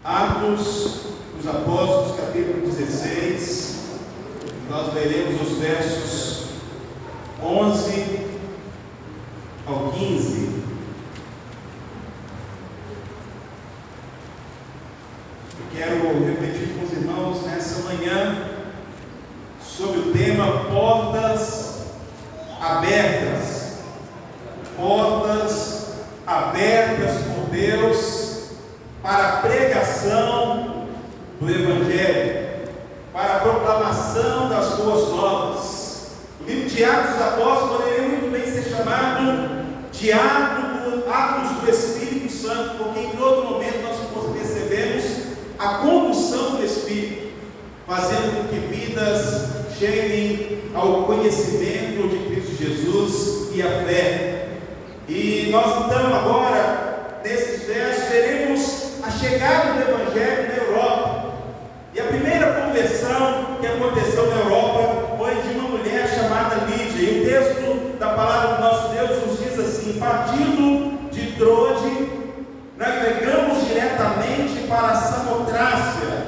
Atos dos Apóstolos, capítulo 16, nós leremos os versos 11 ao 15. Eu quero refletir com os irmãos nessa manhã sobre o tema Portas Abertas. Portas abertas por Deus para a pregação do Evangelho, para a proclamação das boas novas. O livro de Atos dos Apóstolos poderia muito bem ser chamado de Atos do Espírito Santo, porque em todo momento nós percebemos a condução do Espírito, fazendo com que vidas cheguem ao conhecimento de Cristo Jesus e à fé. E nós então agora, nesses versos, veremos a chegada do Evangelho na Europa. E a primeira conversão que aconteceu na Europa foi de uma mulher chamada Lídia. E o texto da palavra do nosso Deus nos diz assim: partindo de Trode, navegamos diretamente para Samotrácia,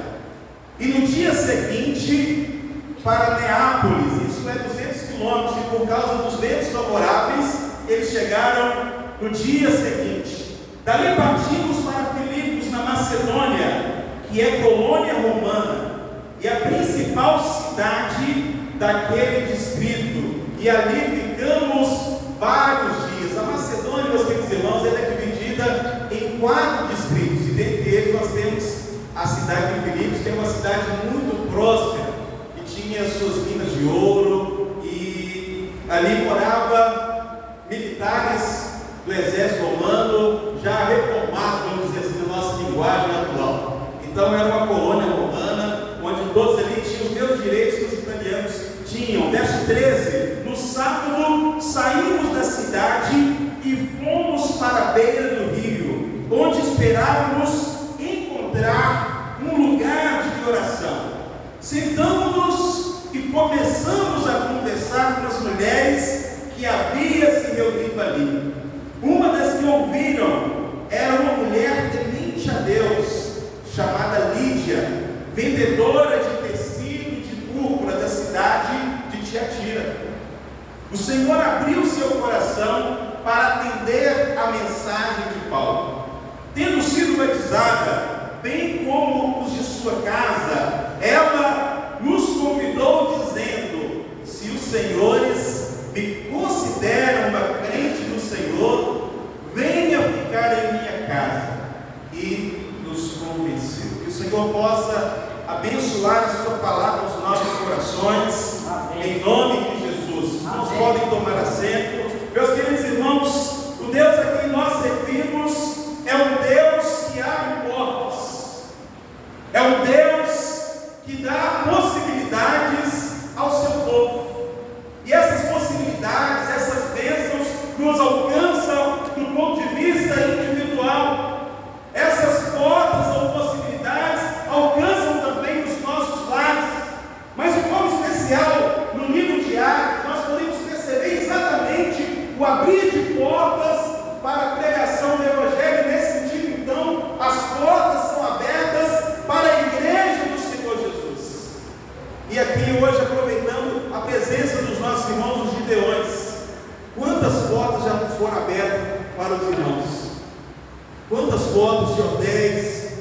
e no dia seguinte para Neápolis, isso é 200 quilômetros, e por causa dos ventos favoráveis, eles chegaram no dia seguinte. Dali partimos para Filipos, na Macedônia, que é colônia romana, e a principal cidade daquele distrito, e ali ficamos vários dias. A Macedônia, meus queridos irmãos, ela é dividida em 4 distritos, e dentre eles nós temos a cidade de Filipos, que é uma cidade muito próspera, que tinha suas minas de ouro, e ali morava militares do exército romano, já reformados, vamos dizer assim, na nossa linguagem atual. Então era uma colônia romana, onde todos ali tinham os mesmos direitos que os italianos tinham. Verso 13: no sábado saímos da cidade e fomos para a beira do rio, onde esperávamos encontrar um lugar de oração. Sentamos-nos e começamos a conversar com as mulheres que havia se reunido ali. Uma das que ouviram era uma mulher temente a Deus, chamada Lídia, vendedora de tecido de púrpura da cidade de Tiatira. O Senhor abriu seu coração para atender a mensagem de Paulo. Tendo sido batizada, bem como os de sua casa, ela nos convidou dizendo: se os senhores me consideram uma crente do Senhor, venha ficar em minha casa. E nos convenceu. Que o Senhor possa abençoar a sua palavra nos nossos corações. Amém. Em nome de Jesus. Nós podem tomar assento. Meus queridos irmãos, o Deus a quem nós servimos é um Deus que abre portas, é um Deus que dá possibilidades ao seu povo. E essas possibilidades, essas bênçãos nos alcançam do ponto de vista individual. Essas portas ou possibilidades alcançam também os nossos lares. Mas de forma especial, no livro de Atos, nós podemos perceber exatamente o abrir de portas para a pregação do Evangelho. Nesse sentido, então, as portas são abertas para a igreja do Senhor Jesus. E aqui hoje, aproveitando a presença dos nossos irmãos, os gideões, quantas portas já foram abertas para os irmãos? Quantas portas de hotéis,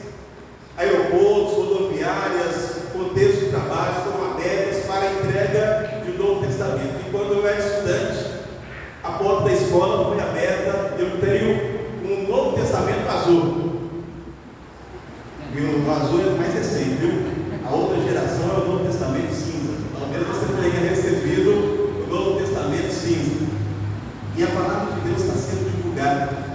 aeroportos, rodoviárias, contextos de trabalho foram abertas para a entrega do Novo Testamento? E quando eu era estudante, a porta da escola foi aberta. Eu tenho um Novo Testamento azul, e o azul é mais recente, viu? A outra geração é o Novo Testamento cinza. Talvez você tenha recebido o Novo Testamento cinza. E a palavra de Deus está sendo divulgada.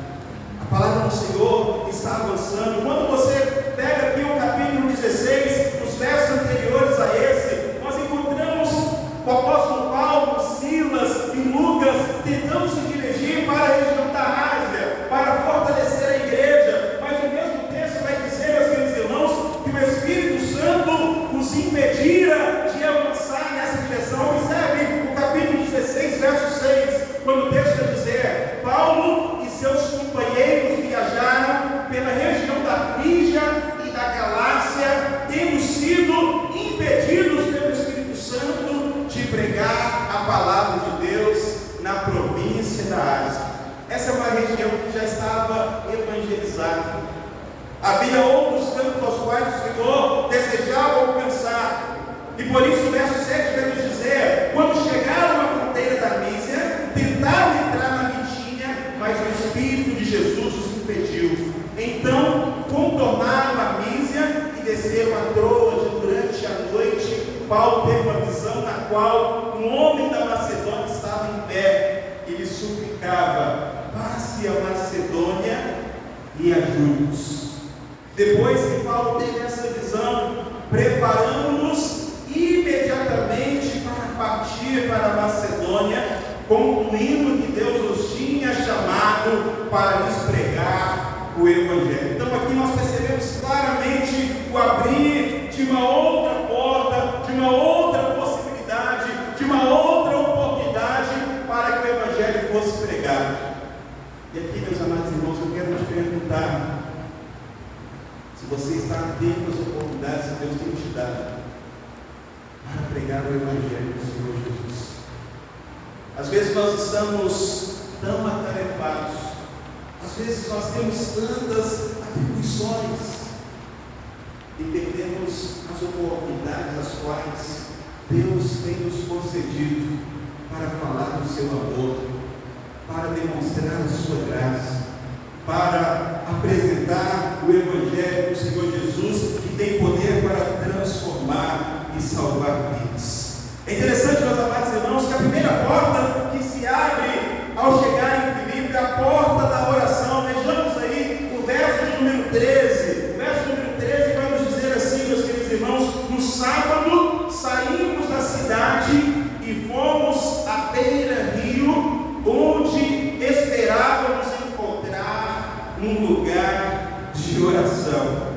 A palavra do Senhor está avançando. Quando você pega aqui o capítulo 16, os versos anteriores a esse, nós encontramos o apóstolo Paulo, Silas e Lucas tentando se dirigir para a região da Ásia, para fortalecer a igreja. Mas o mesmo texto vai dizer, meus queridos irmãos, que o Espírito Santo os impedira de avançar nessa direção. Observe o capítulo 16, verso 6, quando o texto vai dizer: Paulo e seus companheiros viajaram pela região da Frígia evangelizar. Havia outros campos aos quais o Senhor desejava alcançar. E por isso o verso 7 vai nos dizer: quando chegaram à fronteira da Mísia, tentaram entrar na Bitínia, mas o Espírito de Jesus os impediu. Então contornaram a Mísia e desceram a Troade. Durante a noite, Paulo teve uma visão na qual um homem da Macedônia estava em pé e lhe suplicava: passe a Macedônia e ajude-nos. Depois que Paulo teve essa visão, preparamos-nos imediatamente para partir para a Macedônia, concluindo que Deus os tinha chamado para lhes pregar o Evangelho. Então aqui nós percebemos claramente o abrir de uma outra porta, de uma outra possibilidade, de uma outra oportunidade para que o Evangelho fosse pregado. E aqui, meus amados irmãos, eu quero te perguntar se você está atento às oportunidades que Deus tem te dado para pregar o Evangelho do Senhor Jesus. Às vezes nós estamos tão atarefados, às vezes nós temos tantas atribuições e perdemos as oportunidades as quais Deus tem nos concedido para falar do seu amor, para demonstrar a sua graça, para apresentar o Evangelho do Senhor Jesus, que tem poder para transformar e salvar vidas. É interessante, meus amados irmãos, que a primeira porta que se abre ao chegar em Filipe é a porta da oração. Vejamos aí o verso de número 13. O verso número 13 vai nos dizer assim, meus queridos irmãos: no sábado saímos da cidade e fomos à beira-rio, onde esperávamos encontrar um lugar de oração.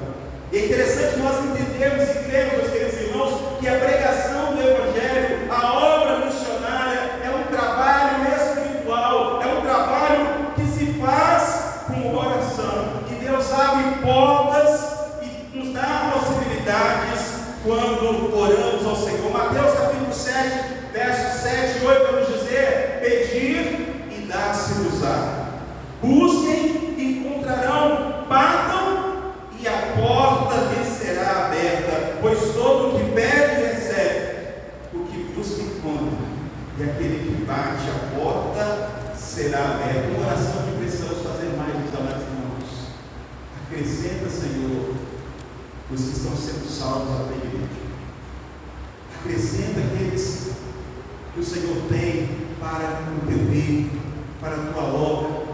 E é interessante nós entendermos e cremos, meus queridos irmãos, que a pregação do Evangelho, a obra missionária, é um trabalho espiritual, é um trabalho que se faz com oração. E Deus abre portas e nos dá possibilidades quando oramos ao Senhor. Mateus capítulo 7, versos 7 e 8 vai nos dizer: pedir e dar-se-vos-á, busquem e encontrarão, batam e a porta lhe será aberta, pois todo o que pede recebe, o que busca encontra, e aquele que bate a porta será aberta. Uma oração que precisamos fazer mais, meus amados irmãos: acrescenta, Senhor, os que estão sendo salvos à tua igreja, acrescenta aqueles que o Senhor tem para o teu reino, para a tua obra.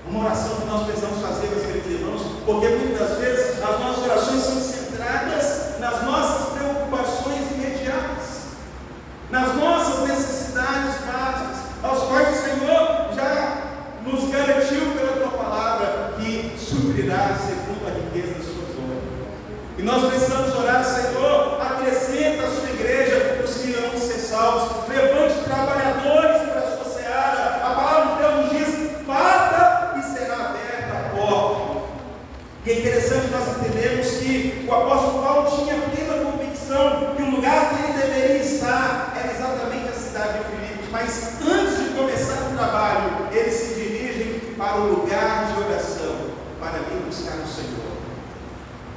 Uma oração que nós precisamos fazer, meus queridos irmãos, porque muitas vezes as nossas orações são centradas nas nossas preocupações imediatas, nas nossas necessidades básicas, aos quais o Senhor já nos garantiu pela tua palavra que suprirá segundo a riqueza da sua glória. E nós precisamos orar: Senhor, acrescenta a sua igreja os que irão ser salvos, levante trabalhadores para a sua seara. A palavra de Deus nos diz: bata e será aberta a porta. E é interessante nós entendermos que o apóstolo Paulo tinha plena convicção que o lugar que ele deveria estar era exatamente a cidade de Filipos, mas antes de começar o trabalho, eles se dirigem para o lugar de oração, para ali buscar o Senhor,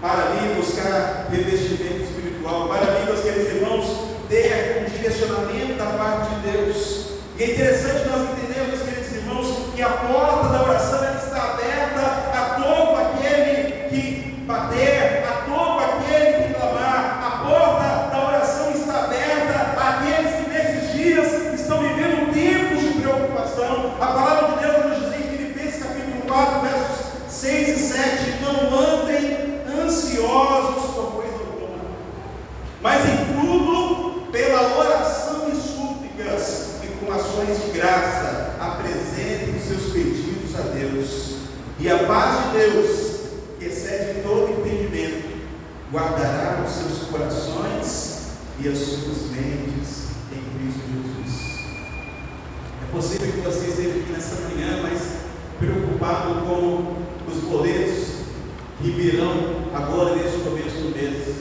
para ali buscar revestimento espiritual, para ali, meus queridos irmãos, ter um direcionamento da parte de Deus. E é interessante nós entendermos, meus queridos irmãos, que a porta da oração ela está aberta a todo aquele que bater, a todo aquele que clamar. A porta da oração está aberta àqueles que nesses dias estão vivendo tempos de preocupação. A palavra de Deus nos diz em Filipenses capítulo 4, versos 6 e 7: não andem ansiosos por coisa alguma, mas em tudo, pela oração e súplicas e com ações de graça, apresentem os seus pedidos a Deus, e a paz de Deus, que excede todo entendimento, guardará os seus corações e as suas mentes em Cristo Jesus. É possível que você esteja aqui nessa manhã, mas preocupado com os boletos que virão agora neste começo do mês.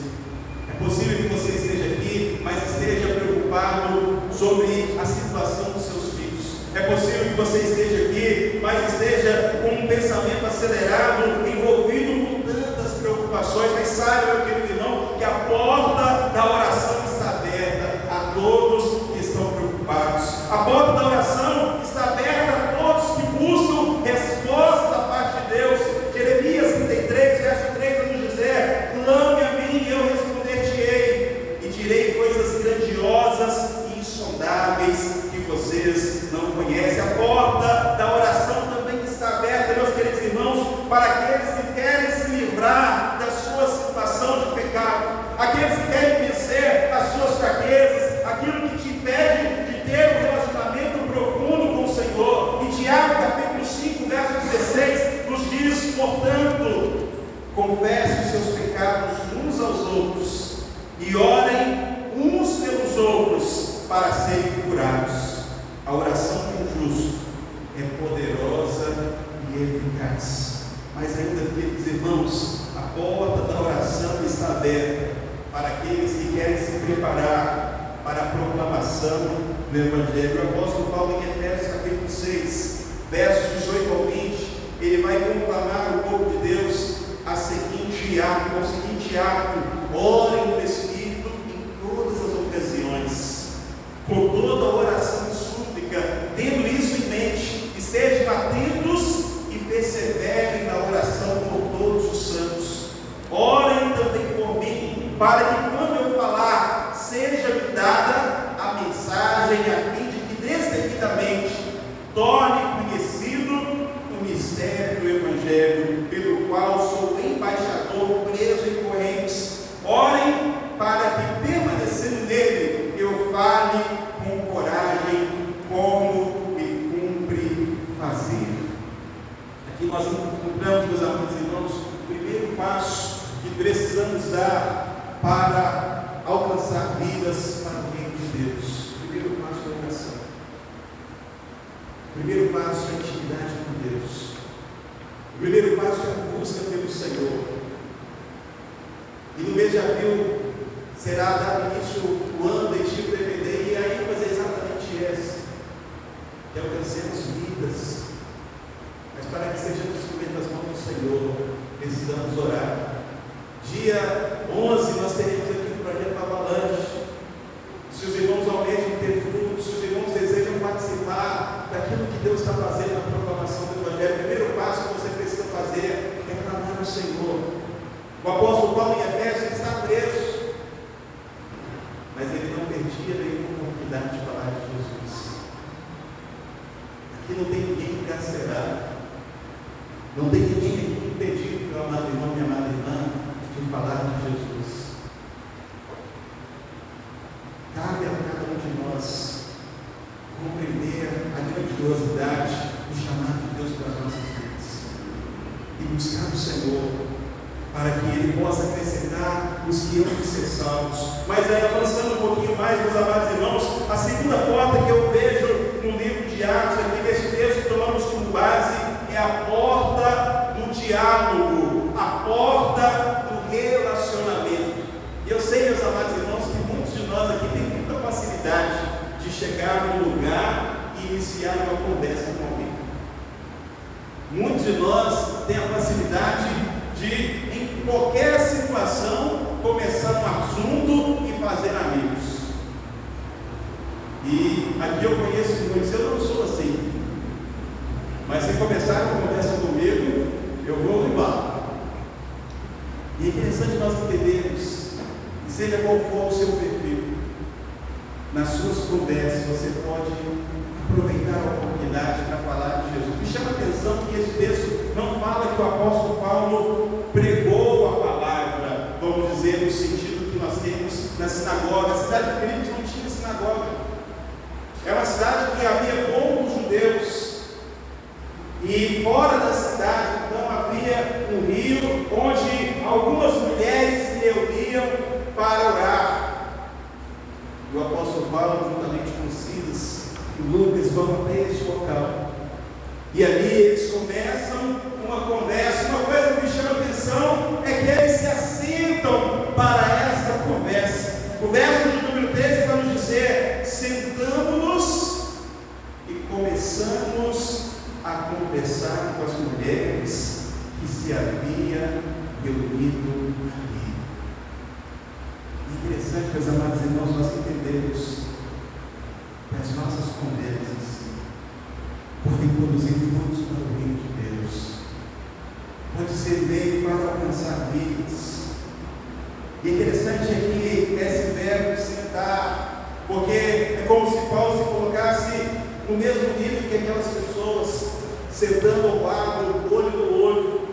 É possível que você esteja aqui, mas esteja preocupado sobre a situação dos seus filhos. É possível que você esteja aqui, mas esteja com um pensamento acelerado, envolvido com tantas preocupações, mas saiba, meu querido irmão, que a porta da oração está aberta a todos que estão preocupados. A porta da oração está aberta a todos que buscam resposta da parte de Deus. Jeremias 33, verso 3, vai nos dizer: clame a mim e eu responder-te-ei, e direi coisas grandiosas e insondáveis que vocês não conhecem. A porta da oração também está aberta, meus queridos irmãos, para aqueles que querem se livrar da sua situação de pecado, aqueles que querem vencer as suas fraquezas, aquilo que te impede de ter um relacionamento profundo com o Senhor. E Tiago capítulo 5, verso 16 nos diz: portanto, confessem os seus pecados uns aos outros e orem uns pelos outros para serem curados. A oração de um justo é poderosa e eficaz. Mas ainda, queridos irmãos, a porta da oração está aberta para aqueles que querem se preparar para a proclamação do Evangelho. O apóstolo Paulo, em Efésios capítulo 6, versos 18 ao 20, ele vai conclamar o povo de Deus ao seguinte ato: orem no Espírito em todas as ocasiões, com toda oração e súplica, tendo isso em mente, estejam atentos e perseverem na oração por todos os santos. Orem também por mim, para que quando eu falar, seja-me dada a mensagem, a fim de que destemidamente torne conhecido o mistério do Evangelho, pelo qual sou embaixador preso em correntes. Orem para que, permanecendo nele, eu fale com coragem, como me cumpre fazer. Aqui nós encontramos, meus amigos e irmãos, o primeiro passo que precisamos dar para alcançar vidas para o reino de Deus. O primeiro passo é a oração. O primeiro passo é a intimidade com Deus. O primeiro passo é a busca pelo Senhor. E no mês de abril será dado início o ano letivo do EBD, e a ênfase é exatamente essa: que alcancemos vidas. Mas para que sejamos instrumentos das mãos do Senhor, precisamos orar. Dia 11 nós teremos aqui o projeto Avalanche. Se os irmãos almejam ter frutos, se os irmãos desejam participar daquilo que Deus está fazendo na proclamação do Evangelho, o primeiro passo que você precisa fazer é clamar ao Senhor. O apóstolo Paulo, em Efésios, está preso, mas ele não perdia nenhuma oportunidade de falar de Jesus. Aqui não tem ninguém encarcerado, não tem ninguém aqui impedido, meu amado irmão, minha amada irmã, de falar de Jesus. Cabe a cada um de nós compreender a grandiosidade do chamado de Deus para as nossas vidas e buscar o Senhor, para que Ele possa acrescentar os que hão de ser salvos. Mas aí, avançando um pouquinho mais, meus amados irmãos, a segunda porta que eu vejo no livro de Atos, aqui nesse texto que tomamos como base, é a porta do diálogo, a porta do relacionamento. E eu sei, meus amados irmãos, que muitos de nós aqui têm muita facilidade de chegar num lugar e iniciar uma conversa com alguém. Muitos de nós têm a facilidade de, em qualquer situação, começar um assunto e fazer amigos. E aqui eu conheço muitos, eu não sou assim, mas se começar uma conversa comigo, eu vou embora. E é interessante nós entendermos, e seja qual for o seu perfil, nas suas conversas você pode aproveitar a oportunidade para falar de Jesus. Me chama a atenção que esse texto não fala que o apóstolo Paulo pregou a palavra, vamos dizer, no sentido que nós temos na sinagoga. A cidade de Filipos não tinha sinagoga. É uma cidade que havia poucos judeus. E fora da cidade, então, havia um rio onde algumas mulheres se reuniam para orar. E o apóstolo Paulo, juntamente com Silas e Lucas, vão até este local. E ali eles começam uma conversa. Uma coisa que me chama a atenção é que eles se assentam para esta conversa. O verso de número 13 vai nos dizer: sentamos-nos e começamos a conversar. se havia reunido ali. É interessante, meus amados irmãos, nós entendemos que as nossas conversas podem produzir frutos para o reino de Deus, pode ser meio para alcançar vidas. E interessante é que esse verbo sentar, porque é como se Paulo se colocasse no mesmo nível que aquelas pessoas, sentando ao lado, olho no olho,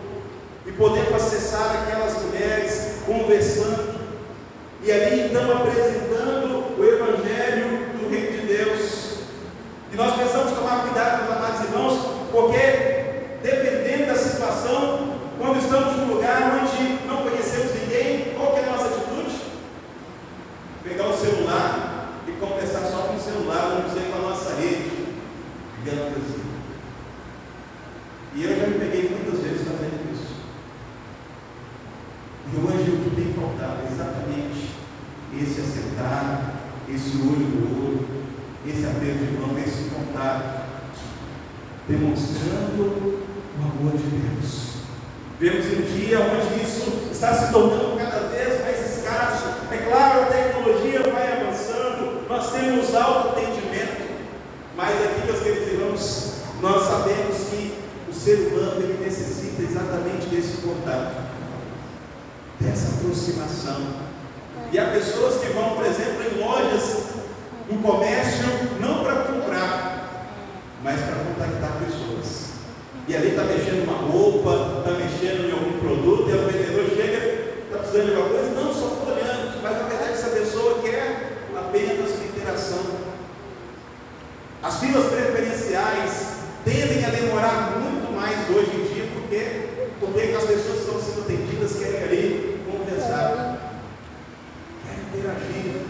e podendo acessar aquelas mulheres, conversando, e ali então apresentando o Evangelho do Reino de Deus. E nós precisamos tomar cuidado, meus amados irmãos, porque dependendo da situação, quando estamos num lugar onde não conhecemos ninguém, qual que é a nossa atitude? Pegar o celular e conversar só com o celular, vamos dizer, com a nossa rede, ligando para si. E eu já me peguei muitas vezes fazendo isso. E hoje o que tem faltado é exatamente esse acertar, esse olho no olho, esse aperto de mão, esse contato, demonstrando o amor de Deus. Vemos um dia onde isso está se tornando cada vez mais escasso. É claro, a tecnologia vai avançando, nós temos autoatendimento, mas aqui, meus queridos irmãos, nós sabemos que o ser humano ele necessita exatamente desse contato, dessa aproximação. E há pessoas que vão, por exemplo, em lojas, no comércio, não para comprar, mas para contactar pessoas. E ali está mexendo uma roupa, está mexendo em algum produto, e o vendedor chega, está precisando de alguma coisa, não, só estou olhando, mas na verdade essa pessoa quer apenas uma interação. As filas preferenciais tendem a demorar muito mais hoje em dia, porque as pessoas estão sendo atendidas, querem ali conversar, querem interagir.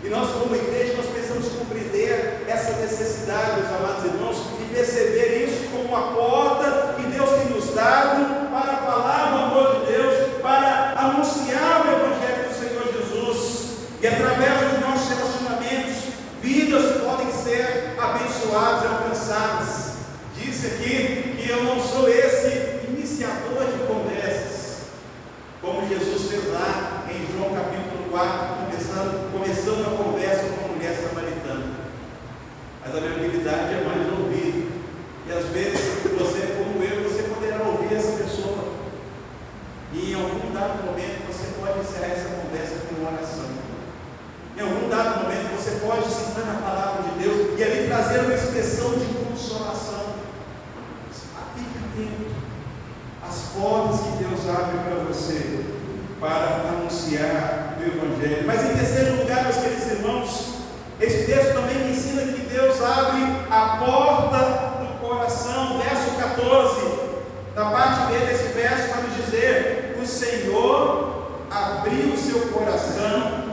E nós, como igreja, nós precisamos compreender essa necessidade, meus amados irmãos, e perceber isso como uma porta que Deus tem nos dado para falar do amor de Deus, para anunciar o Evangelho do Senhor Jesus. E através dos nossos relacionamentos, vidas podem ser abençoadas e alcançadas. Disse aqui que eu não sou esse iniciador de conversas, como Jesus fez lá em João capítulo 4, começando a conversa com a mulher samaritana. Mas a minha habilidade é mais ouvir. E às vezes, você, como eu, você poderá ouvir essa pessoa. E em algum dado momento, você pode encerrar essa conversa com uma oração. Em algum dado momento, você pode sentar na palavra de Deus e ali trazer uma expressão de consolação. Fique atento às portas que Deus abre para você, para anunciar o Evangelho. Mas em terceiro lugar, meus queridos irmãos, esse texto também me ensina que Deus abre a porta do coração. Verso 14, da parte B desse verso, vai nos dizer: o Senhor abriu o seu coração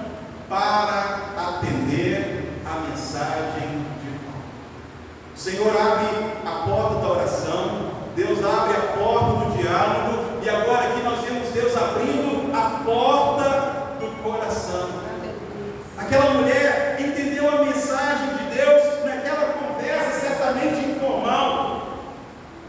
para atender a mensagem de Paulo. O Senhor abre a porta da oração, Deus abre a porta do diálogo, e agora aqui nós vemos Deus abrindo a porta do coração. Aquela mulher entendeu a mensagem de Deus naquela conversa certamente informal.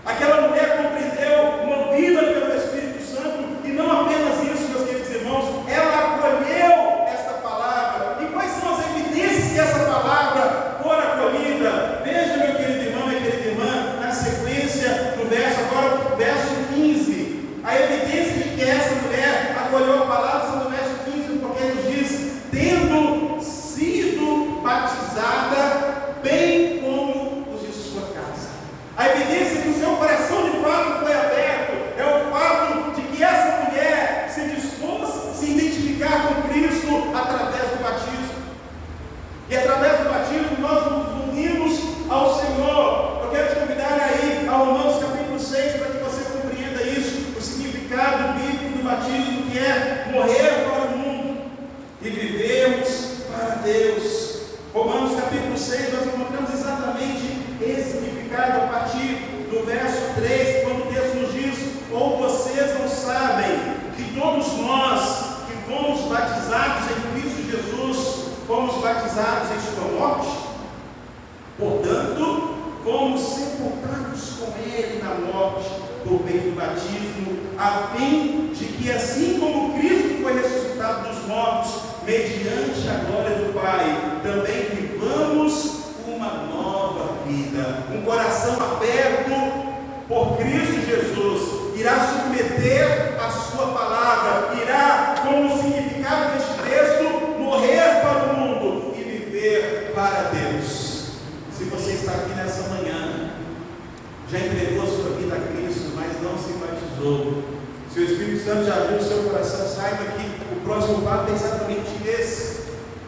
Aquela mulher compreendeu, movida pelo Espírito Santo, e não apenas isso, meus queridos irmãos, ela acolheu esta palavra. E quais são as evidências que essa palavra for acolhida? Veja, meu querido irmão, minha querida irmã, na sequência do verso, agora verso 15, a evidência de que essa mulher acolheu a palavra são no verso 15, porque ele diz: tendo sido batizada, bem como os de sua casa. A evidência que o seu coração de fato foi aberto é o fato de que essa mulher se dispôs a se identificar com Cristo através do batismo. E através do batismo nós nos unimos ao Senhor. Eu quero te convidar aí a Romanos capítulo 6 para que você compreenda isso, o significado bíblico do batismo, que é morrer para o mundo e vivermos para Deus. Romanos capítulo 6, nós encontramos exatamente esse significado a partir do verso 3, quando Deus nos diz: ou vocês não sabem que todos nós que fomos batizados em Cristo Jesus, fomos batizados em sua morte? Portanto, fomos sepultados com Ele na morte, por meio do batismo, a fim de que, assim como Cristo foi ressuscitado dos mortos, mediante a glória do Pai, também vivamos uma nova vida. Um coração aberto por Cristo Jesus irá submeter a sua palavra, irá, como o significado deste texto, morrer para o mundo e viver para Deus. Se você está aqui nessa manhã, já entregou a sua vida a Cristo, mas não se batizou, se o Espírito Santo já abriu o seu coração, saiba que o próximo passo é exatamente esse,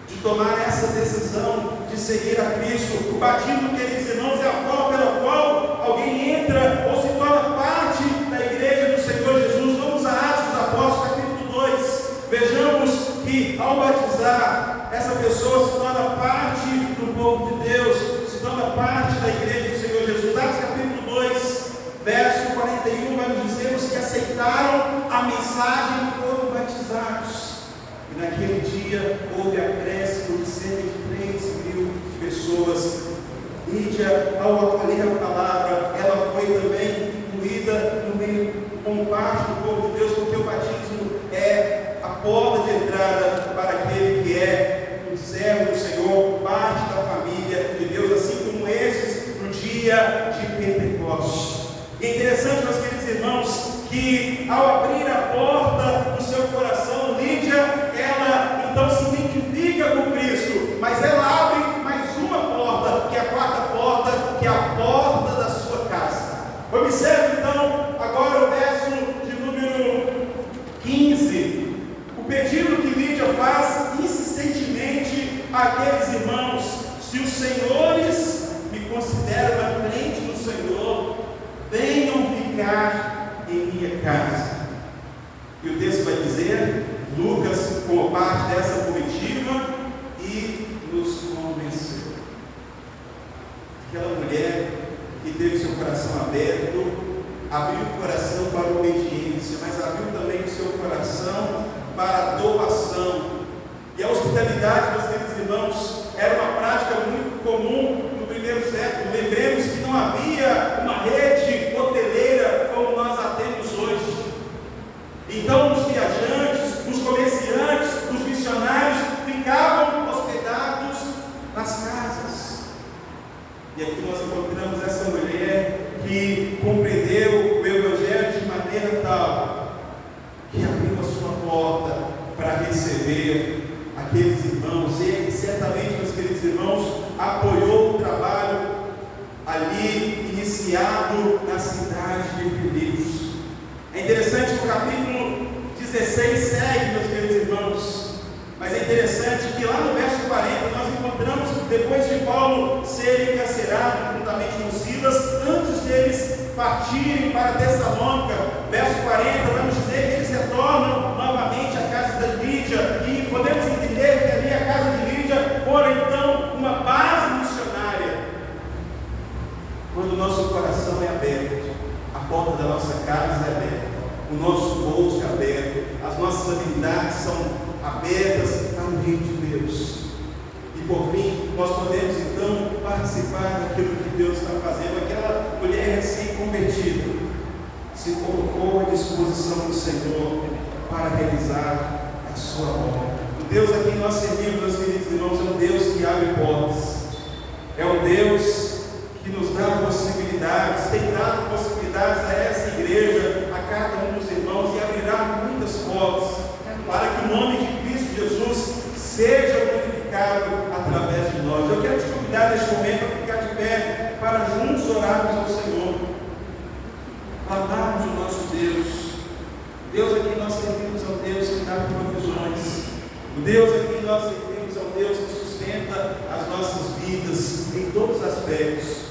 de tomar essa decisão de seguir a Cristo. O batismo, queridos irmãos, é a forma pela qual alguém entra ou se torna parte da igreja do Senhor Jesus. Vamos a Atos dos Apóstolos, capítulo 2. Vejamos que ao batizar, essa pessoa se torna parte do povo de Deus, se torna parte da igreja do Senhor Jesus. Atos capítulo 2, verso 41, vai nos dizer: os que aceitaram a mensagem foram batizados. E naquele dia houve acréscimo de cerca de 3.000 pessoas. Lídia, ao acolher a palavra, ela foi também incluída no meio, como parte do povo de Deus, porque o batismo é a porta de entrada para aquele que é um servo do Senhor, parte da família de Deus, assim como esses no dia de Pentecostes. E é interessante, meus queridos irmãos, que ao abrir a porta do seu coração, Lídia, ela então se identifica com Cristo, mas ela abre mais uma porta, que é a quarta porta, que é a porta da sua casa. Observe então agora o verso de número 15, o pedido que Lídia faz insistentemente àqueles irmãos: se os senhores me consideram crente no Senhor, venham ficar em minha casa. E o texto vai dizer, Lucas, como parte dessa comitiva, e nos convenceu. Aquela mulher que teve seu coração aberto, abriu o coração para a obediência, mas abriu também o seu coração para a doação. E a hospitalidade, meus queridos irmãos, era uma prática muito comum no primeiro século. Lembremos que não havia uma rede hoteleira como nós a temos hoje. Então os viajantes, os comerciantes, os missionários ficavam hospedados nas casas. E aqui nós encontramos essa mulher que compreendeu o Evangelho de maneira tal que abriu a sua porta para receber aqueles irmãos. E certamente, meus queridos irmãos, apoiou o trabalho ali iniciado na cidade de Filipos. É interessante que o capítulo 16 segue, meus queridos irmãos, mas é interessante que lá no verso 40 nós encontramos, depois de Paulo ser encarcerado juntamente com Silas, antes deles partirem para Tessalônica, verso 40 vai nos dizer que eles retornam novamente à casa da Lídia, e podemos entender que ali a casa de Lídia fora então uma base missionária. Quando o nosso coração é aberto, a porta da nossa casa é aberta, o nosso bolso é aberto, as nossas habilidades são abertas para o reino de Deus. E por fim, nós podemos então participar daquilo que Deus está fazendo. Aquela mulher recém-convertida se colocou à disposição do Senhor para realizar a sua obra. O Deus a quem nós servimos, meus queridos irmãos, é um Deus que abre portas, é um Deus que nos dá possibilidades, tem dado possibilidades a essa igreja, a cada um dos irmãos, e abrirá muitas portas para que o nome de Cristo Jesus seja glorificado através de nós. Eu quero te convidar neste momento a ficar de pé para juntos orarmos ao Senhor, clamarmos o nosso Deus. Deus a quem nós servimos é o Deus que dá provisões, o Deus a quem nós servimos é o Deus que sustenta as nossas vidas em todos os aspectos.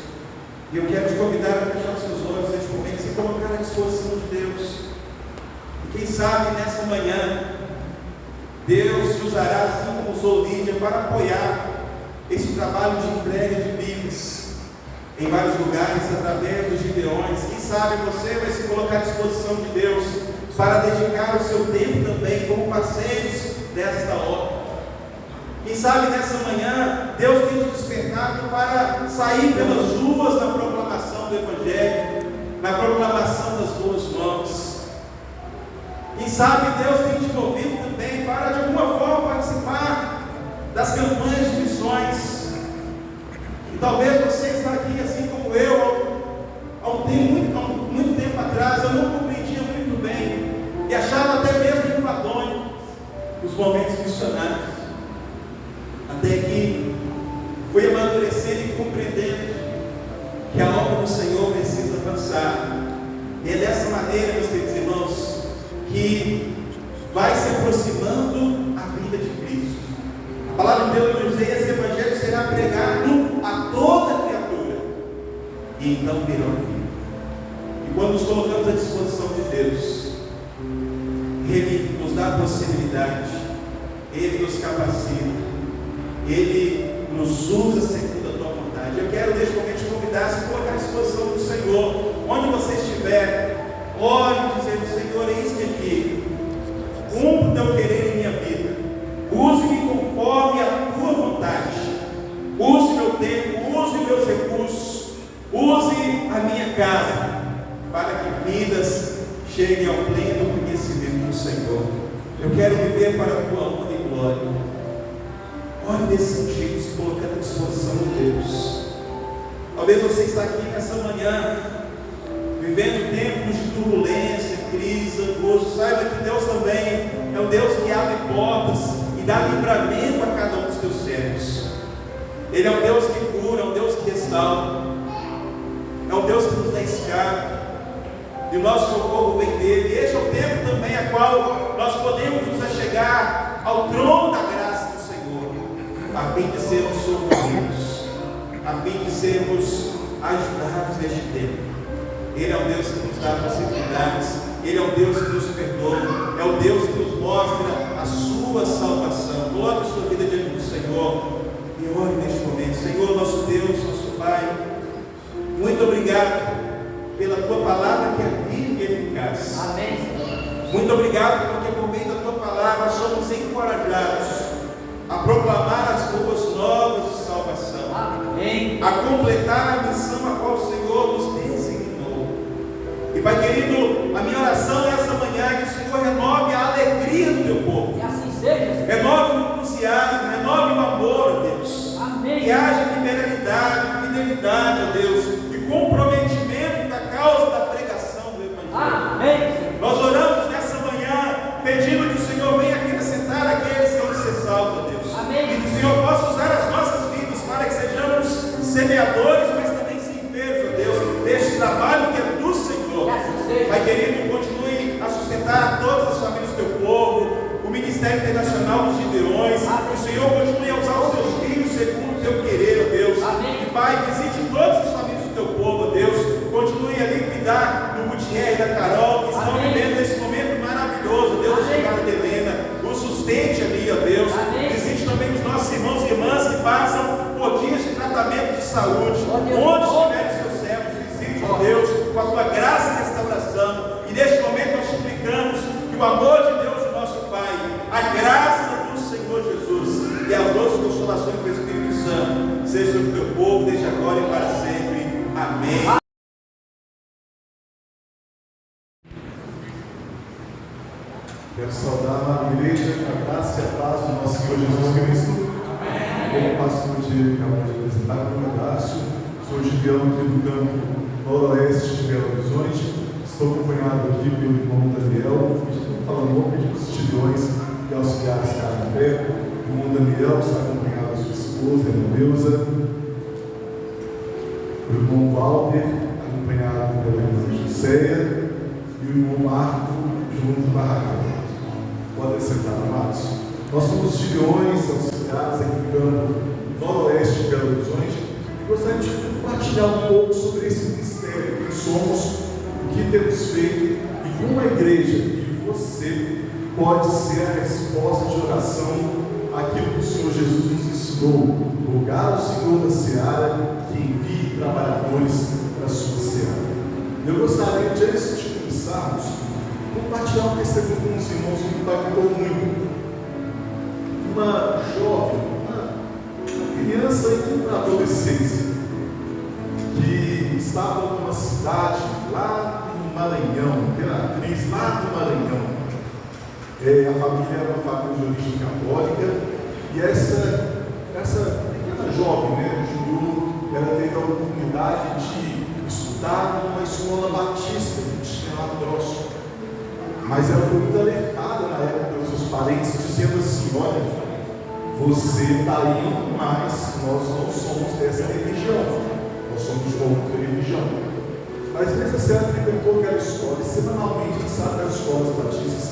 E eu quero te convidar a fechar os seus olhos neste momento, se colocar à disposição de Deus. E quem sabe nessa manhã Deus te usará, assim como usou Lídia, para apoiar esse trabalho de entrega de Bíblias em vários lugares, através dos Gideões. Quem sabe você vai se colocar à disposição de Deus para dedicar o seu tempo também como parceiros desta obra. Quem sabe nessa manhã Deus tem te despertado para sair pelas ruas na proclamação do Evangelho, na proclamação das boas novas. Quem sabe Deus tem te envolvido também para de alguma forma participar das campanhas de missões. E talvez você está aqui assim como eu, há muito tempo atrás, eu não compreendia muito bem e achava até mesmo enfadonho os momentos missionários. Até que fui amadurecendo e compreendendo que a obra do Senhor precisa avançar. E é dessa maneira, meus queridos irmãos, que vai se aproximando a vida de Cristo. A palavra de Deus nos diz: esse evangelho será pregado a toda criatura, e então virá o fim. E quando nos colocamos à disposição de Deus, Ele nos dá a possibilidade, Ele nos capacita, Ele nos usa segundo a tua vontade. Eu quero neste momento te convidar a se colocar à disposição do Senhor, onde você estiver. Ore dizendo: Senhor, eis-me aqui, cumpra o teu querer em minha vida, use-me conforme a tua vontade, use meu tempo, use meus recursos, use a minha casa, para que vidas cheguem ao pleno conhecimento do Senhor. Eu quero viver para a tua honra e glória. Ore nesse sentido, se colocando à disposição de Deus. Talvez você está aqui nessa manhã, vivendo tempos de turbulência, crise, angústia. Saiba que Deus também é o Deus que abre portas e dá livramento a cada um dos teus servos. Ele é o Deus que cura, é o Deus que restaura, é o Deus que nos dá escape, e o nosso socorro vem dele. E este é o tempo também a qual nós podemos nos achegar ao trono da graça do Senhor, a fim de sermos socorridos, a fim de sermos ajudados neste tempo. Ele é o Deus que nos dá possibilidades, Ele é o Deus que nos perdoa, é o Deus que nos mostra a sua salvação. Coloque a sua vida diante do Senhor e ore neste momento. Senhor, nosso Deus, nosso Pai, muito obrigado pela tua palavra que é viva e eficaz. Amém. Muito obrigado porque por meio da tua palavra somos encorajados a proclamar as boas novas de salvação. Amém. A completar a missão a qual o Senhor nos designou. E Pai querido, a minha oração nessa manhã é que o Senhor renove a alegria do teu povo. Que assim seja. Renove o entusiasmo, renove o amor, ó Deus. Amém. Que haja liberalidade, fidelidade, ó Deus, e comprometimento da causa da pregação do Evangelho. Amém. Nós oramos nessa manhã, pedindo que o Senhor venha acrescentar aqueles que vão ser salvos, ó Deus. Amém. E que o Senhor possa usar as nossas vidas para que sejamos semeadores, mas também ceifeiros, ó Deus, deste trabalho que é do Senhor. Pai querido, continue a sustentar todas as famílias do teu povo, o Ministério Internacional dos Gideões. Que o Senhor continue a usar os seus filhos segundo o teu querer, ó Deus. Amém. E Pai, visite todas as famílias do teu povo, ó Deus. Continue a cuidar do Gutierre e da Carol, que estão vivendo esse momento maravilhoso, Deus, a chegada de Helena. O sustente ali, ó Deus. Amém. Visite também os nossos irmãos e irmãs que passam por dias de tratamento de saúde. Onde estiverem seus servos, visite, ó Deus, com a tua graça e restauração. E neste momento nós suplicamos que o amor de Deus, o nosso Pai, a graça do Senhor Jesus e as doces consolações do Espírito Santo seja sobre o teu povo, desde agora e para sempre. Amém. Quero saudar a igreja, a graça e a paz do nosso Senhor Jesus Cristo. Como o pastor Diego acabou de apresentar, meu abraço. Sou Gideão aqui do campo noroeste de Belo Horizonte. Estou acompanhado aqui pelo irmão Daniel, que está falando um pouco dos Gideões e auxiliares Carapé. O irmão Daniel está acompanhado da sua esposa, a irmã Neuza. O irmão Walter, acompanhado pela irmã Joséia. E o irmão Marco, junto com a Raquel. Podem sentar, amados. Nós somos Gideões, auxiliares aqui no campo noroeste de Belo Horizonte. E gostaria de compartilhar um pouco sobre esse ministério, quem somos, o que temos feito e como a igreja e você pode ser a resposta de oração àquilo que o Senhor Jesus nos ensinou. Rogar ao Senhor da seara que envie trabalhadores para a sua seara. Eu gostaria de, antes de começarmos, compartilhar um testemunho com os irmãos que me impactou muito. Uma jovem, uma criança e uma adolescência que estava numa cidade lá no Maranhão, Imperatriz, lá no Maranhão. A família era uma família de origem católica, e essa pequena jovem, né, Ju, ela teve a oportunidade de estudar numa escola batista que tinha lá próximo. Mas ela foi muito alertada na época pelos seus parentes, dizendo assim: olha, você está indo, mas nós não somos dessa religião, nós somos de outra religião. Mas mesmo assim ela frequentou aquela escola, e semanalmente a gente sabe que as escolas batistas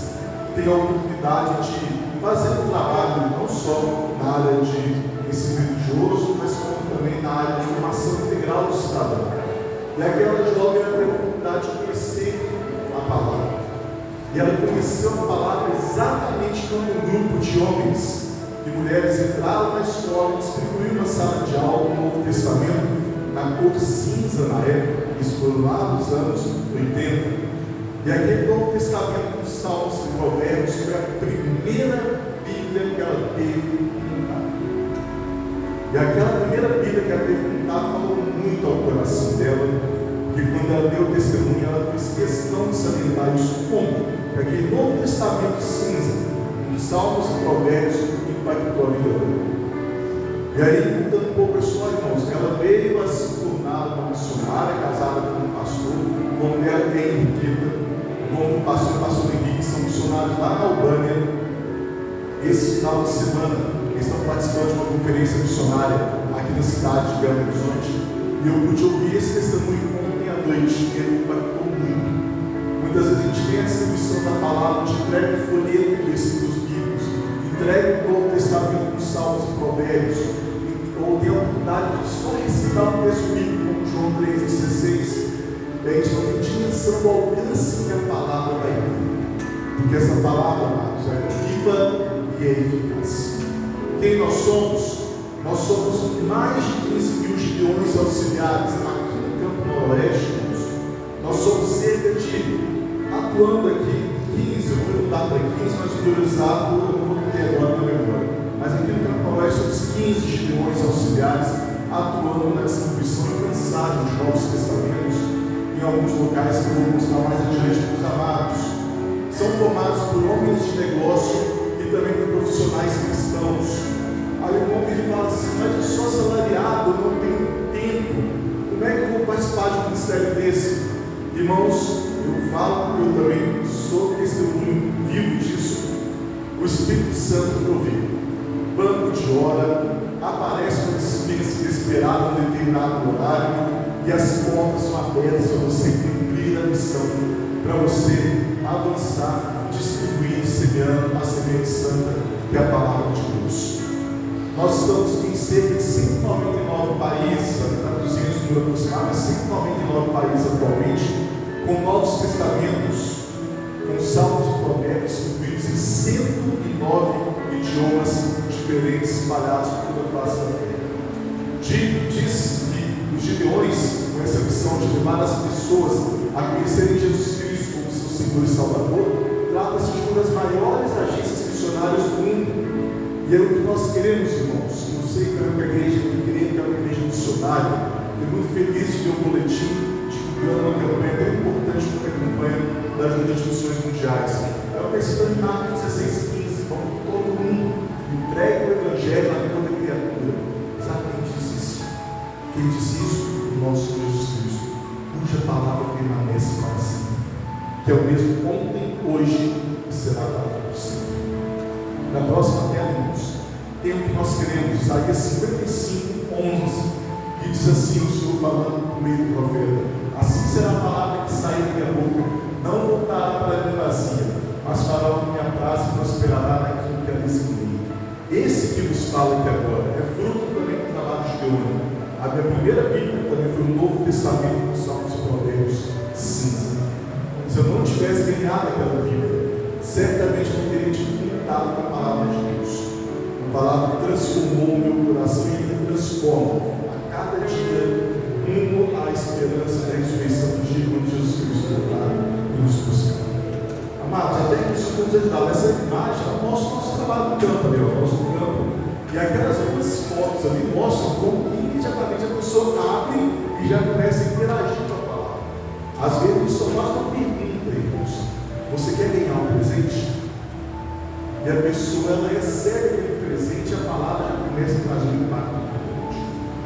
têm a oportunidade de fazer um trabalho não só na área de ensino religioso, mas como também na área de formação integral do cidadão. E aquela jovem teve a oportunidade de conhecer a palavra. E ela conheceu a palavra exatamente quando um grupo de homens e mulheres entraram na escola e distribuíram uma sala de aula do Novo Testamento na cor cinza na época. Isso foi lá nos anos 80. E aquele Novo Testamento com Salmos e Provérbios foi a primeira Bíblia que ela teve contato. E aquela primeira Bíblia que ela teve contato falou muito ao coração dela, porque quando ela deu o testemunho, ela fez questão de salientar isso como aquele Novo Testamento cinza, com Salmos e Provérbios, impactou a vida dela. E aí, mudando um pouco a história, irmãos, ela veio a se tornar uma missionária, casada com um pastor, o nome dela é Henriqueta. O nome do pastor Henrique, são missionários lá na Albânia. Esse final de semana, eles estão participando de uma conferência missionária aqui na cidade de Belo Horizonte. E eu pude ouvir esse testemunho ontem à noite, e ele impactou muito. Muitas vezes a gente tem a distribuição da palavra, de entrega o folheto de versículos bíblicos, entrega o Novo Testamento com Salmos e Provérbios, ou tem a oportunidade de só recitar um texto bíblico, como João 3,16. A gente não tem dimensão do alcance que a palavra vai ter, porque essa palavra, amados, é viva e é eficaz. Quem nós somos? Nós somos mais de 15 mil gideões auxiliares aqui no Campo Noroeste. Nós somos cerca de, atuando aqui, 15, eu vou mudar para 15, mas o número exato eu não vou ter agora na memória. Mas aqui no Campo Noroeste somos 15 gideões auxiliares atuando na distribuição e mensagem dos Novos Testamentos em alguns locais que eu vou mostrar mais adiante para os amados. São formados por homens de negócio e também por profissionais cristãos. Aí o homem ele fala assim: mas eu sou assalariado, eu não tenho tempo, como é que eu vou participar de um ministério desse? Irmãos, eu falo porque eu também sou testemunho vivo disso. O Espírito Santo provê banco de hora, aparece uma dispensa inesperada em determinado horário, e as portas são abertas para você cumprir a missão, para você avançar, distribuir, semeando a semente santa, que é a palavra de Deus. Nós estamos em cerca de 199 países, traduzindo os números aproximados, 199 países atualmente, com Novos Testamentos, com Salmos e Provérbios distribuídos em 109 idiomas diferentes, espalhados por toda a face da terra. Diz que os gideões, com essa missão de levar as pessoas a conhecerem Jesus Cristo como seu Senhor e Salvador, trata-se de uma das maiores agências missionárias do mundo. E é o que nós queremos, irmãos. Eu sei que é uma igreja que é uma igreja missionária. Estou muito feliz de ver o boletim divulgando uma campanha tão importante como a campanha da Junta de Missões Mundiais. É uma questão de Marcos 16:15. Vamos todo mundo, entregue o Evangelho a toda criatura. Sabe quem diz isso? Quem diz isso? O nosso Senhor Jesus Cristo, cuja palavra permanece para sempre, que é o mesmo ontem, hoje e será para sempre. Na próxima tela, irmãos, tem o que nós queremos, Isaías 55:11, que diz assim: o Senhor falando por meio do profeta: assim será a palavra que sai da minha boca, não voltará para mim vazia, mas fará o que me apraz e prosperará naquilo que a designei. Esse que vos fala aqui agora é fruto também do trabalho de Deus. A minha primeira Bíblia também foi o Novo Testamento, com Salmos e Provérbios cinza. Se eu não tivesse ganhado aquela Bíblia, certamente eu não teria tido contato com a palavra de Deus. A palavra transformou o meu coração e ele transforma a cada dia rumo à esperança da ressurreição do dia quando Jesus Cristo voltar e nos buscar. Amados, até que isso nos ajudar. Essa imagem mostra o nosso trabalho no campo, o nosso campo. E aquelas duas fotos ali mostram como imediatamente a pessoa abre e já começa a interagir com a palavra. Às vezes a gente só faz uma pergunta, irmãos. Você quer ganhar um presente? E a pessoa, ela recebe aquele presente e a palavra já começa a trazer um impacto importante.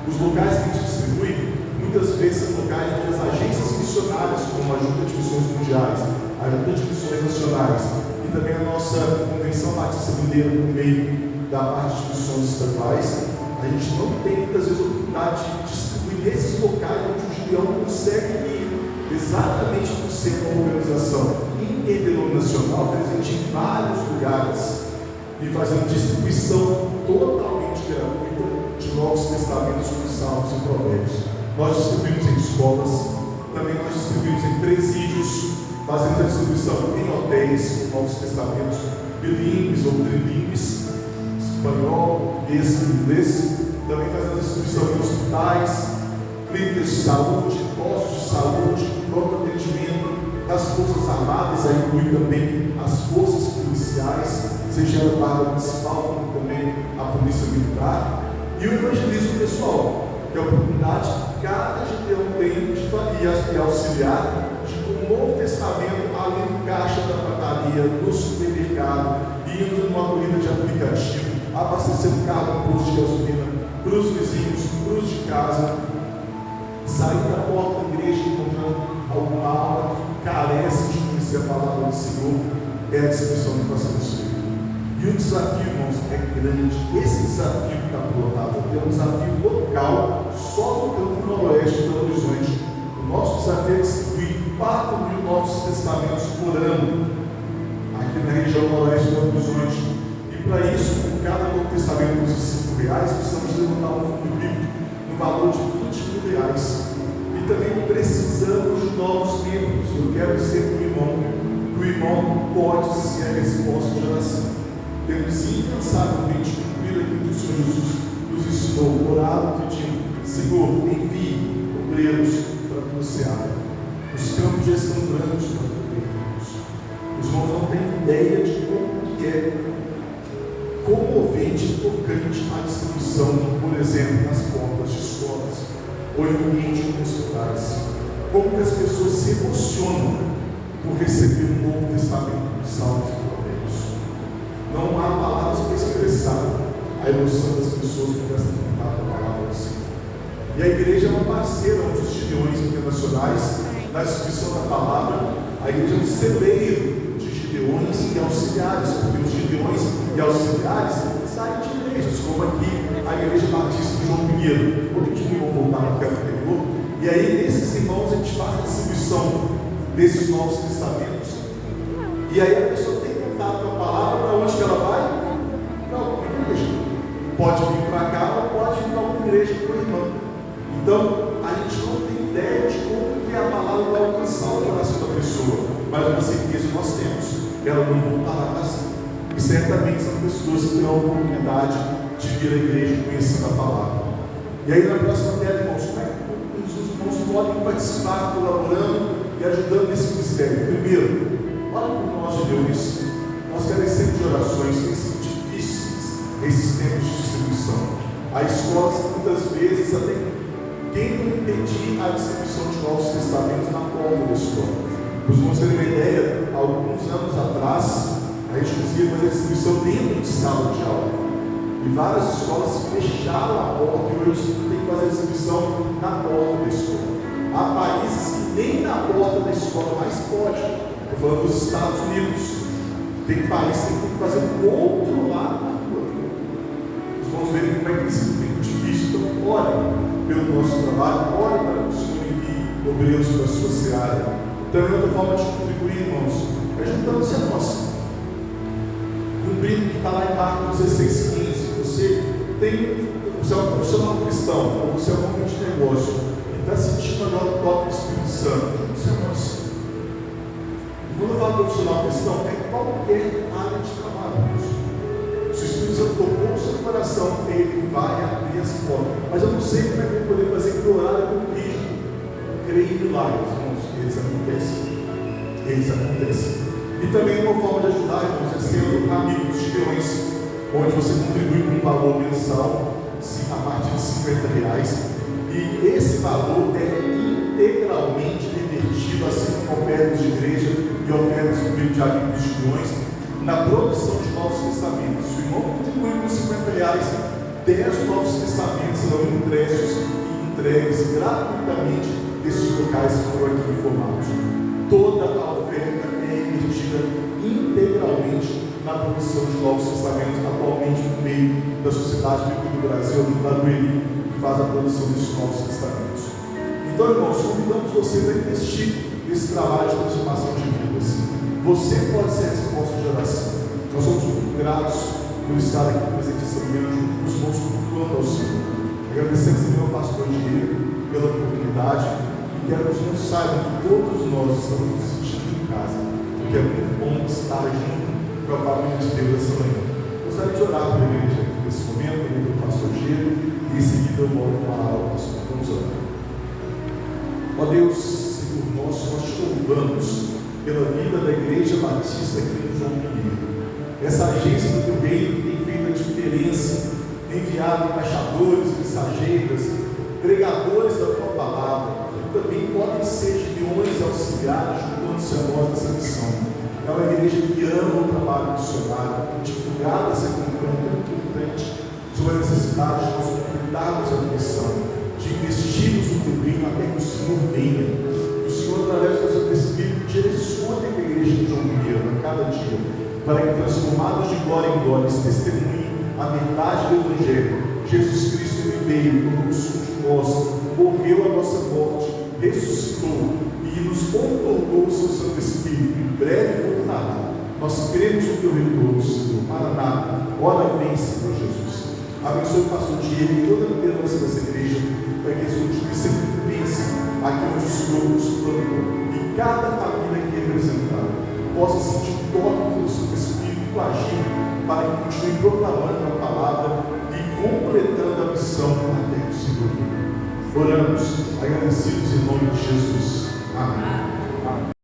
Os locais que a gente distribui, muitas vezes são locais onde as agências missionárias, como a Junta de Missões Mundiais, a Junta de Missões Nacionais e também a nossa Convenção Batista Mineira, no meio da parte de missões estaduais, a gente não tem muitas vezes a oportunidade de distribuir nesses locais onde o Gideão consegue ir exatamente por ser uma organização interdenominacional, presente em vários lugares e fazendo distribuição totalmente gratuita de Novos Testamentos, como Salmos e Provérbios. Nós distribuímos em escolas, também nós distribuímos em presídios, fazemos a distribuição em hotéis, Novos Testamentos, bilíngues ou trilíngues, espanhol, português e inglês. Também fazemos a distribuição em hospitais, clínicas de saúde, postos de saúde, pronto atendimento das Forças Armadas, aí inclui também as forças policiais, seja a Guarda Municipal, como também a Polícia Militar, e o evangelismo pessoal, que é a oportunidade que cada Gideão tem de auxiliar de um Novo Testamento ali no caixa da padaria, no supermercado, indo numa corrida de aplicativo, abastecendo carro no posto de gasolina, para os vizinhos, para os de casa, sair da porta da igreja encontrando alguma alma que carece de conhecer a palavra do Senhor, é a distribuição do pastor. E o desafio, irmãos, é grande. Esse desafio que está colocado é um desafio local, só no campo noroeste de Belo Horizonte. O nosso desafio é distribuir 4.000 Novos Testamentos por ano, aqui na região noroeste de Belo Horizonte. E para isso, com cada Novo Testamento custa R$5, precisamos levantar um fundo bíblico no valor de R$20.000. E também precisamos de novos membros. Eu quero dizer para o irmão pode ser a resposta de oração. Temos incansavelmente cumprido aquilo que o Senhor Jesus nos ensinou, orado pedindo: Senhor, envie obreiros para que você abra. Os campos já estão grandes para cobrirmos. Os irmãos não têm ideia de como que é comovente e tocante a distribuição, por exemplo, nas portas de escolas ou em ambientes hospitais. Como que as pessoas se emocionam por receber um Novo Testamento dos Salmos e Provérbios. Não há palavras para expressar a emoção das pessoas por essa contato com a palavra do Senhor. E a igreja é uma parceira dos Gideões internacionais na distribuição da palavra. A igreja é um celeiro de Gideões e auxiliares, porque os Gideões e auxiliares saem de igrejas, como aqui a Igreja Batista de João Pinheiro. Quando a gente vai voltar para o café anterior, e aí nesses irmãos a gente faz a distribuição desses Novos Testamentos. E aí a pessoa tem contato com a palavra, para onde que ela vai? Para alguma igreja. Pode vir para cá ou pode vir para alguma igreja com o irmão. Então, a gente não tem ideia de como que a palavra vai alcançar o coração da pessoa, mas uma certeza nós temos, ela não voltará vazia. E certamente são pessoas que têm a oportunidade de vir à igreja e conhecer a palavra. E aí na próxima tela, irmãos, como é que os irmãos podem participar, colaborando e ajudando nesse ministério? Primeiro, olha para nós, Gideões, nós carecemos de orações, tem sido difíceis esses tempos de distribuição. Há escolas que muitas vezes até tentam impedir a distribuição de Novos Testamentos na porta da escola. Para os irmãos terem uma ideia, há alguns anos atrás, a gente conseguia fazer a distribuição dentro de sala de aula. E várias escolas fecharam a porta e hoje tem que fazer a distribuição na porta da escola. Há países que nem na porta da escola mais pode. Estou falando dos Estados Unidos. Tem países que tem que fazer do outro lado da rua. Os irmãos verem como é que isso é muito difícil. Então, olhem pelo nosso trabalho, olhem para o Senhor envie obreiros para a sua seara. Também outra forma de contribuir, irmãos, é juntando-se a nós. Cumprindo que está lá em Marcos 16:15. Você é um profissional cristão, ou você é um homem de negócio, e está sentindo agora o toque do Espírito Santo, você é nosso. E quando eu falo profissional cristão, é qualquer área de trabalho. Se o Espírito Santo tocou o seu coração, ele vai abrir as portas. Mas eu não sei como é que eu vou poder fazer que o horário é muito rígido. Creio em milagres, irmãos, eles acontecem. Eles acontecem. E também uma forma de ajudar, irmãos, é sendo amigo dos Gideões, onde você contribui com um valor mensal a partir de R$50. E E esse valor é integralmente revertido, assim como ofertas de igreja e ofertas do meio de amigos de milhões, na produção de novos testamentos. Se o irmão contribuir com R$50, 10 novos testamentos serão impressos e entregues gratuitamente desses locais que foram aqui informados. Toda a oferta é revertida integralmente na produção de novos testamentos, atualmente no meio da Sociedade Bíblica do Brasil, do Barueri, que faz a produção desses novos testamentos. Então, irmãos, convidamos você a investir nesse trabalho de transformação de vidas. Você pode ser a resposta de oração. Nós somos muito gratos por estar aqui presente essa manhã, junto com os irmãos, cultuando ao Senhor. Agradecemos também ao pastor Diego pela oportunidade e quero que os irmãos saibam que todos nós estamos nos sentindo em casa, porque é muito bom estar junto com a família de Deus essa manhã. Gostaria de orar pela igreja aqui nesse momento, também pelo pastor Diego, e em seguida eu volto para a aula. Vamos orar. Ó Deus, Senhor nosso, nós te louvamos pela vida da Igreja Batista aqui no João Mineiro. Essa agência do teu reino tem feito a diferença, enviado embaixadores, mensageiras, pregadores da tua palavra, que também podem ser de milhões auxiliares, juntando-se a nós nessa missão. É uma igreja que ama o trabalho missionário, divulgada essa campanha tão importante sobre a necessidade de nós completarmos a missão, de investirmos no teu reino até que o Senhor venha. Que o Senhor, através do seu Espírito, direcione a igreja de João Mineiro a cada dia, para que, transformados de glória em glória, testemunhem a verdade do Evangelho. Jesus Cristo ele veio, tornou-se um de nós, morreu a nossa morte, ressuscitou e nos outorgou o seu Santo Espírito. Em breve voltará. Nós cremos no teu retorno, Senhor. Maranata, ora vem, Senhor Jesus. Abençoe o pastor Diego e toda a liderança dessa igreja, para que eles continuem sempre bênção aqui onde o Senhor nos plantou. E cada família aqui representada possa sentir o toque do seu Espírito agindo, para que continue proclamando a palavra e completando a missão até que o Senhor venha. Oramos, agradecidos em nome de Jesus. Amém.